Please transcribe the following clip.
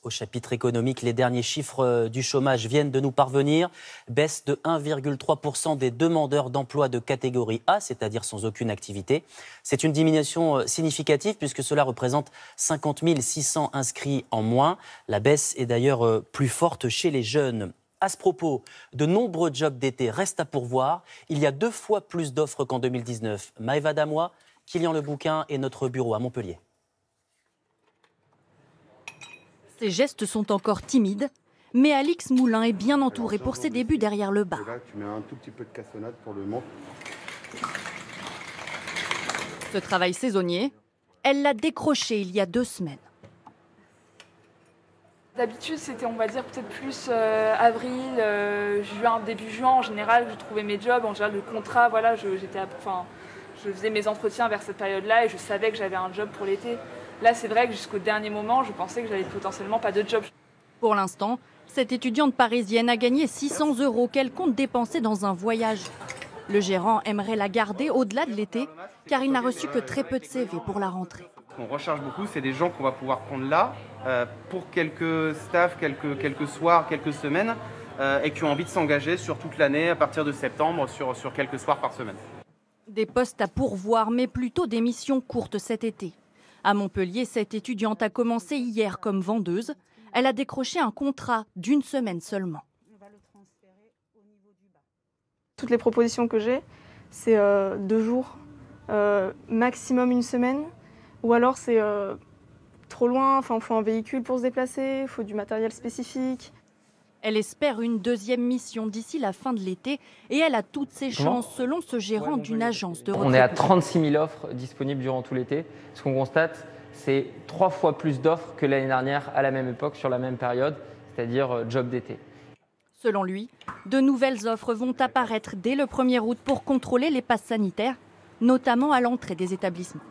Au chapitre économique, les derniers chiffres du chômage viennent de nous parvenir. Baisse de 1,3% des demandeurs d'emploi de catégorie A, c'est-à-dire sans aucune activité. C'est une diminution significative puisque cela représente 50 600 inscrits en moins. La baisse est d'ailleurs plus forte chez les jeunes. À ce propos, de nombreux jobs d'été restent à pourvoir. Il y a 2 fois plus d'offres qu'en 2019. Maëva Damois, Kylian Lebouquin et notre bureau à Montpellier. Ses gestes sont encore timides, mais Alix Moulin est bien entouré pour ses débuts derrière le bar. Là, tu mets un tout petit peu de cassonade pour le monter. Ce travail saisonnier, elle l'a décroché il y a 2 semaines. D'habitude, c'était, on va dire, peut-être plus avril, juin, début juin. En général, je trouvais mes jobs, en général, le contrat, voilà, je faisais mes entretiens vers cette période-là et je savais que j'avais un job pour l'été. Là, c'est vrai que jusqu'au dernier moment, je pensais que j'avais potentiellement pas de job. Pour l'instant, cette étudiante parisienne a gagné 600 € qu'elle compte dépenser dans un voyage. Le gérant aimerait la garder au-delà de l'été, car il n'a reçu que très peu de CV pour la rentrée. Ce qu'on recherche beaucoup, c'est des gens qu'on va pouvoir prendre là pour quelques staffs, quelques soirs, quelques semaines, et qui ont envie de s'engager sur toute l'année, à partir de septembre, sur quelques soirs par semaine. Des postes à pourvoir, mais plutôt des missions courtes cet été. À Montpellier, cette étudiante a commencé hier comme vendeuse. Elle a décroché un contrat d'1 semaine seulement. Toutes les propositions que j'ai, c'est 2 jours, maximum 1 semaine. Ou alors c'est trop loin, il faut un véhicule pour se déplacer, il faut du matériel spécifique. Elle espère une deuxième mission d'ici la fin de l'été et elle a toutes ses chances selon ce gérant d'une agence de recrutement. On est à 36 000 offres disponibles durant tout l'été. Ce qu'on constate, c'est 3 fois plus d'offres que l'année dernière à la même époque, sur la même période, c'est-à-dire job d'été. Selon lui, de nouvelles offres vont apparaître dès le 1er août pour contrôler les passes sanitaires, notamment à l'entrée des établissements.